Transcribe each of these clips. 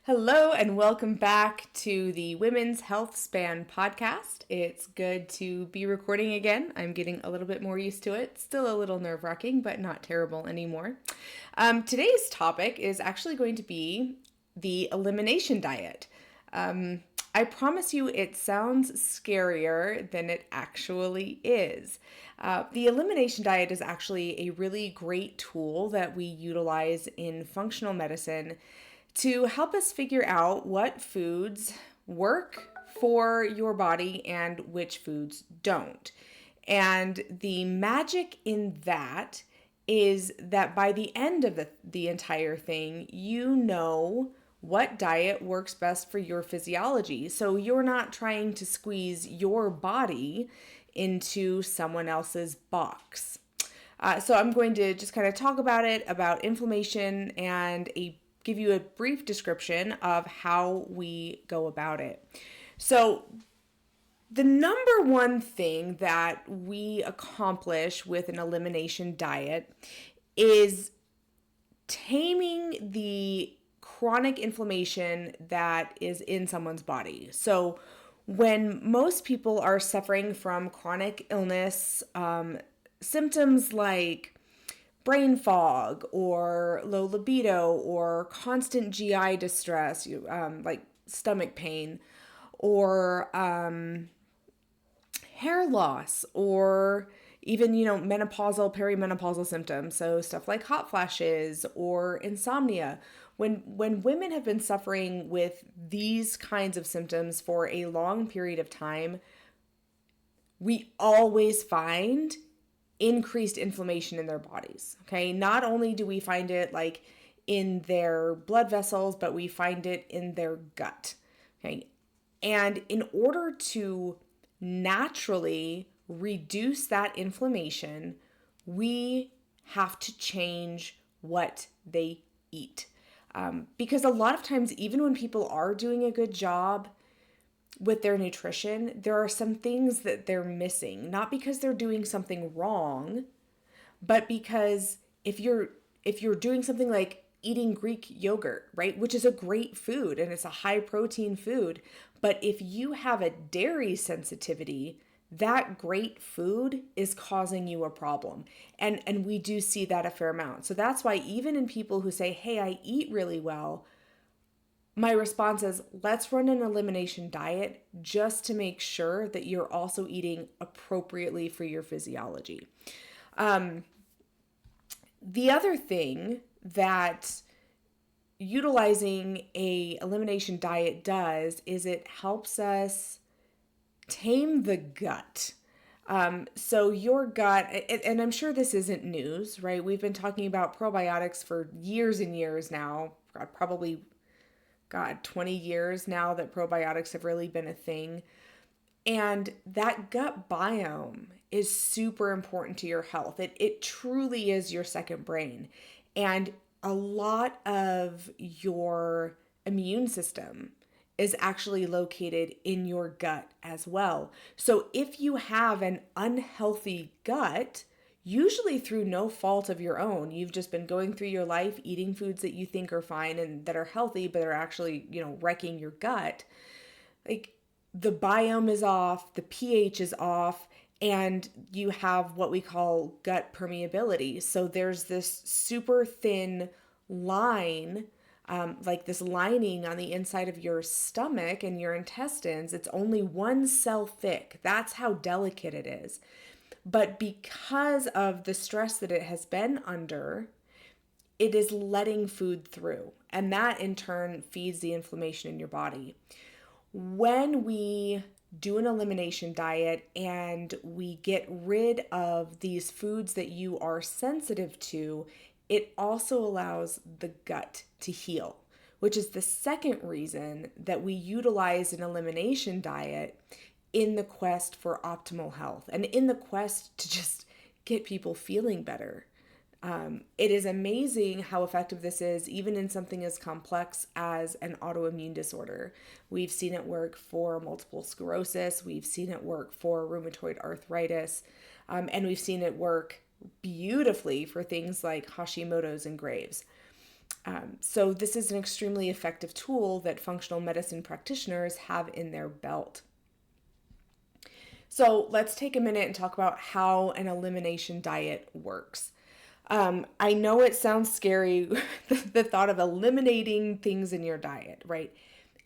Hello and welcome back to the Women's Health Span podcast. It's good to be recording again. I'm getting a little bit more used to it. Still a little nerve-wracking, but not terrible anymore. Today's topic is actually going to be the elimination diet. I promise you it sounds scarier than it actually is. The elimination diet is actually a really great tool that we utilize in functional medicine to help us figure out what foods work for your body and which foods don't. And the magic in that is that by the end of the entire thing, you know what diet works best for your physiology. So you're not trying to squeeze your body into someone else's box. So I'm going to just kind of talk about it, about inflammation, and give you a brief description of how we go about it. So the number one thing that we accomplish with an elimination diet is taming the chronic inflammation that is in someone's body. So when most people are suffering from chronic illness, symptoms like brain fog or low libido or constant GI distress, like stomach pain, or hair loss, or even, menopausal, perimenopausal symptoms. So stuff like hot flashes or insomnia. When women have been suffering with these kinds of symptoms for a long period of time, we always find increased inflammation in their bodies. Okay. Not only do we find it like in their blood vessels, but we find it in their gut. Okay. And in order to naturally reduce that inflammation, we have to change what they eat. Because a lot of times, even when people are doing a good job with their nutrition, there are some things that they're missing, not because they're doing something wrong, but because if you're doing something like eating Greek yogurt, right, which is a great food and it's a high protein food, but if you have a dairy sensitivity, that great food is causing you a problem. And we do see that a fair amount. So that's why even in people who say, "Hey, I eat really well," my response is, let's run an elimination diet just to make sure that you're also eating appropriately for your physiology. The other thing that utilizing a elimination diet does is it helps us tame the gut. So your gut, and I'm sure this isn't news, right? We've been talking about probiotics for years and years now, probably 20 years now that probiotics have really been a thing. And that gut biome is super important to your health. It truly is your second brain. And a lot of your immune system is actually located in your gut as well. So if you have an unhealthy gut, usually through no fault of your own, you've just been going through your life eating foods that you think are fine and that are healthy, but are actually, wrecking your gut. Like the biome is off, the pH is off, and you have what we call gut permeability. So there's this super thin line, like this lining on the inside of your stomach and your intestines. It's only one cell thick. That's how delicate it is. But because of the stress that it has been under, it is letting food through. And that in turn feeds the inflammation in your body. When we do an elimination diet and we get rid of these foods that you are sensitive to, it also allows the gut to heal, which is the second reason that we utilize an elimination diet in the quest for optimal health and in the quest to just get people feeling better. It is amazing how effective this is, even in something as complex as an autoimmune disorder. We've seen it work for multiple sclerosis. We've seen it work for rheumatoid arthritis. And we've seen it work beautifully for things like Hashimoto's and Graves'. So this is an extremely effective tool that functional medicine practitioners have in their belt. So let's take a minute and talk about how an elimination diet works. I know it sounds scary, the thought of eliminating things in your diet, right?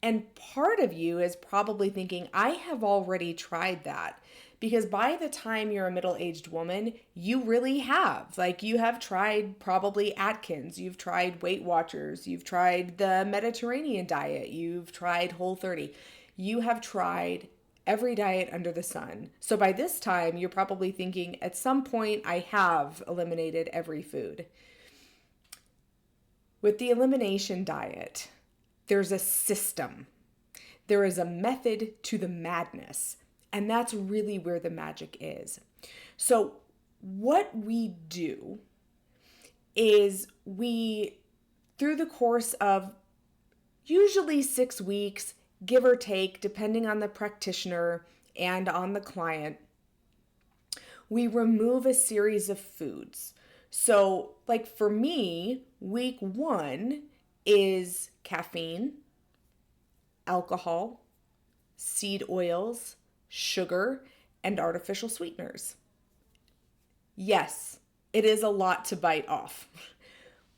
And part of you is probably thinking, I have already tried that. Because by the time you're a middle-aged woman, you really have. Like, you have tried probably Atkins, you've tried Weight Watchers, you've tried the Mediterranean diet, you've tried Whole30. You have tried every diet under the sun. So by this time, you're probably thinking, at some point, I have eliminated every food. With the elimination diet, there's a system. There is a method to the madness. And that's really where the magic is. So what we do is through the course of usually 6 weeks, give or take, depending on the practitioner and on the client, we remove a series of foods. So, like for me, week 1 is caffeine, alcohol, seed oils, sugar, and artificial sweeteners. Yes, it is a lot to bite off,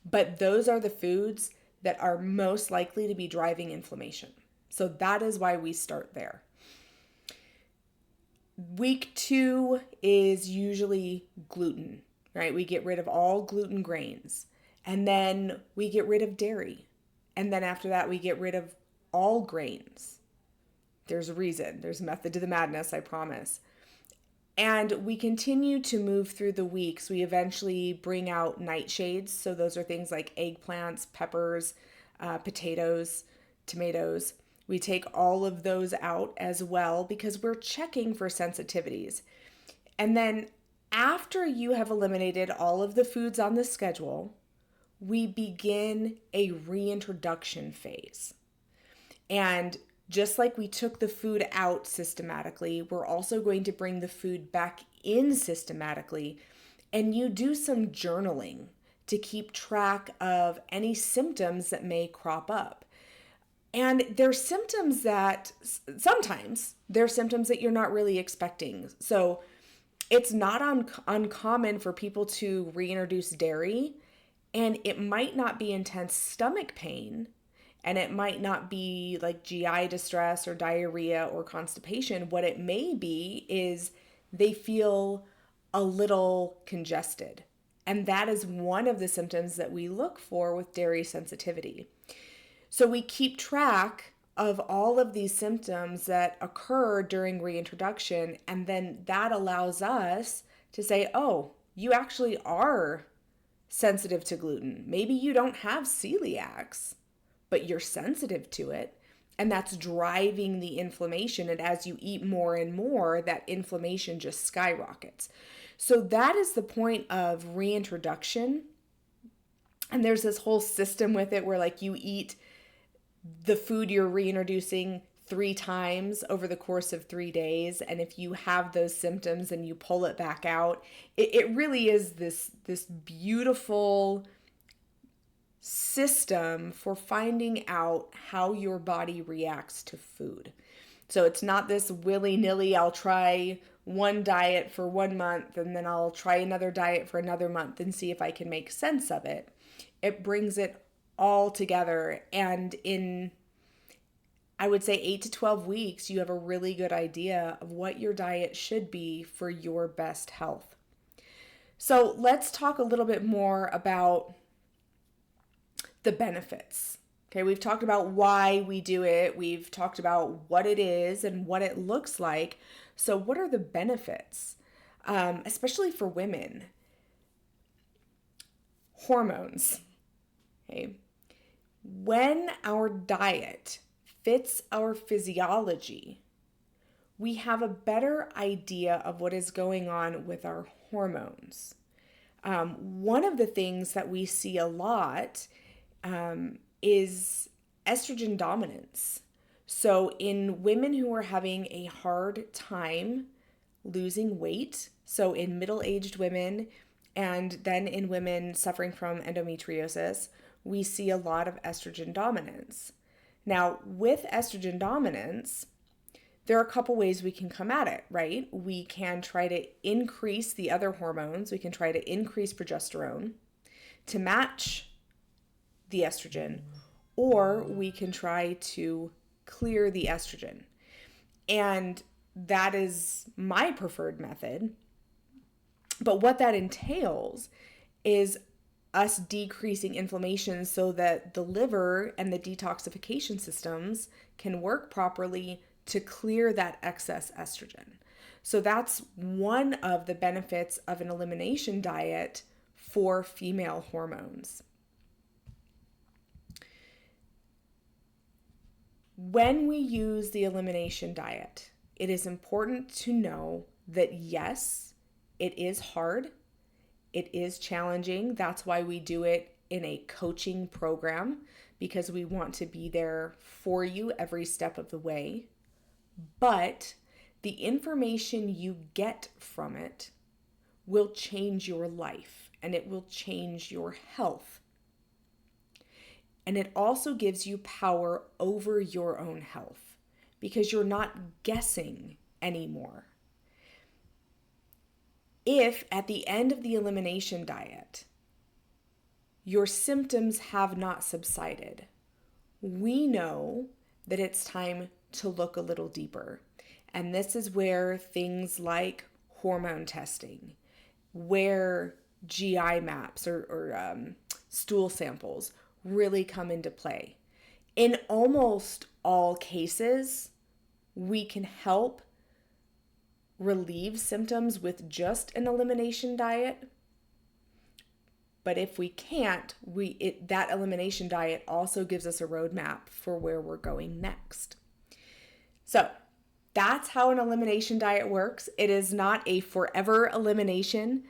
but those are the foods that are most likely to be driving inflammation. So that is why we start there. Week 2 is usually gluten, right? We get rid of all gluten grains, and then we get rid of dairy. And then after that, we get rid of all grains. There's a reason. There's a method to the madness, I promise. And we continue to move through the weeks. We eventually bring out nightshades. So those are things like eggplants, peppers, potatoes, tomatoes. We take all of those out as well because we're checking for sensitivities. And then after you have eliminated all of the foods on the schedule, we begin a reintroduction phase. And just like we took the food out systematically, we're also going to bring the food back in systematically. And you do some journaling to keep track of any symptoms that may crop up. And there's symptoms that sometimes there's symptoms that you're not really expecting. So it's not uncommon for people to reintroduce dairy, and it might not be intense stomach pain, and it might not be like GI distress or diarrhea or constipation. What it may be is they feel a little congested. And that is one of the symptoms that we look for with dairy sensitivity. So we keep track of all of these symptoms that occur during reintroduction, and then that allows us to say, oh, you actually are sensitive to gluten. Maybe you don't have celiacs, but you're sensitive to it, and that's driving the inflammation. And as you eat more and more, that inflammation just skyrockets. So that is the point of reintroduction. And there's this whole system with it where like you eat the food you're reintroducing 3 times over the course of 3 days. And if you have those symptoms and you pull it back out, it really is this beautiful system for finding out how your body reacts to food. So it's not this willy-nilly, I'll try one diet for 1 month and then I'll try another diet for another month and see if I can make sense of it. It brings it all together, and in, I would say, 8 to 12 weeks, you have a really good idea of what your diet should be for your best health. So let's talk a little bit more about the benefits. Okay, we've talked about why we do it. We've talked about what it is and what it looks like. So what are the benefits, especially for women? Hormones. Okay. When our diet fits our physiology, we have a better idea of what is going on with our hormones. One of the things that we see a lot is estrogen dominance. So in women who are having a hard time losing weight, so in middle-aged women and then in women suffering from endometriosis, we see a lot of estrogen dominance. Now, with estrogen dominance, there are a couple ways we can come at it, right? We can try to increase the other hormones. We can try to increase progesterone to match the estrogen, or we can try to clear the estrogen. And that is my preferred method. But what that entails is us decreasing inflammation so that the liver and the detoxification systems can work properly to clear that excess estrogen. So that's one of the benefits of an elimination diet for female hormones. When we use the elimination diet, it is important to know that yes, it is hard. It is challenging. That's why we do it in a coaching program, because we want to be there for you every step of the way. But the information you get from it will change your life, and it will change your health. And it also gives you power over your own health because you're not guessing anymore. If at the end of the elimination diet, your symptoms have not subsided, we know that it's time to look a little deeper. And this is where things like hormone testing, where GI maps or stool samples really come into play. In almost all cases, we can help relieve symptoms with just an elimination diet. But if we can't, that elimination diet also gives us a roadmap for where we're going next. So that's how an elimination diet works. It is not a forever elimination.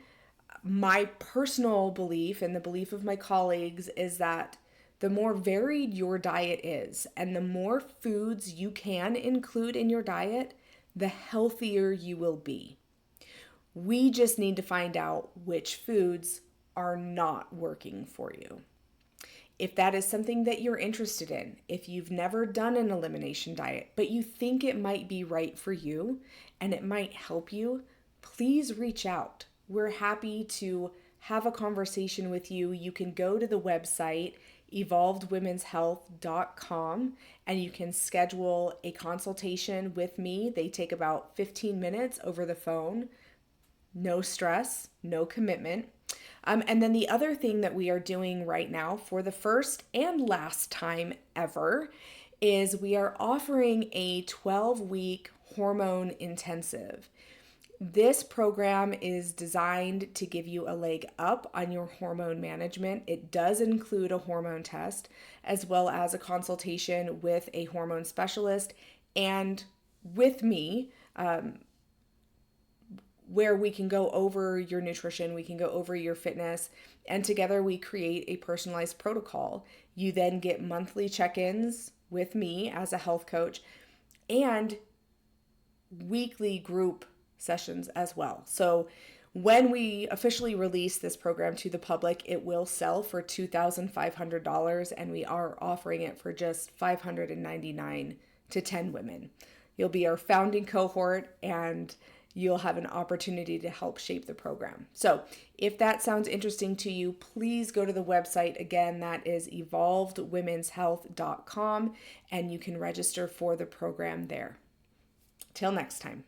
My personal belief and the belief of my colleagues is that the more varied your diet is and the more foods you can include in your diet, the healthier you will be. We just need to find out which foods are not working for you. If that is something that you're interested in, if you've never done an elimination diet, but you think it might be right for you and it might help you, please reach out. We're happy to have a conversation with you. You can go to the website evolvedwomenshealth.com and you can schedule a consultation with me. They take about 15 minutes over the phone. No stress, no commitment. And then the other thing that we are doing right now for the first and last time ever is we are offering a 12-week hormone intensive. This program is designed to give you a leg up on your hormone management. It does include a hormone test as well as a consultation with a hormone specialist and with me, where we can go over your nutrition, we can go over your fitness, and together we create a personalized protocol. You then get monthly check-ins with me as a health coach and weekly group sessions as well. So when we officially release this program to the public, it will sell for $2,500 and we are offering it for just $599 to 10 women. You'll be our founding cohort and you'll have an opportunity to help shape the program. So if that sounds interesting to you, please go to the website. Again, that is evolvedwomenshealth.com and you can register for the program there. Till next time.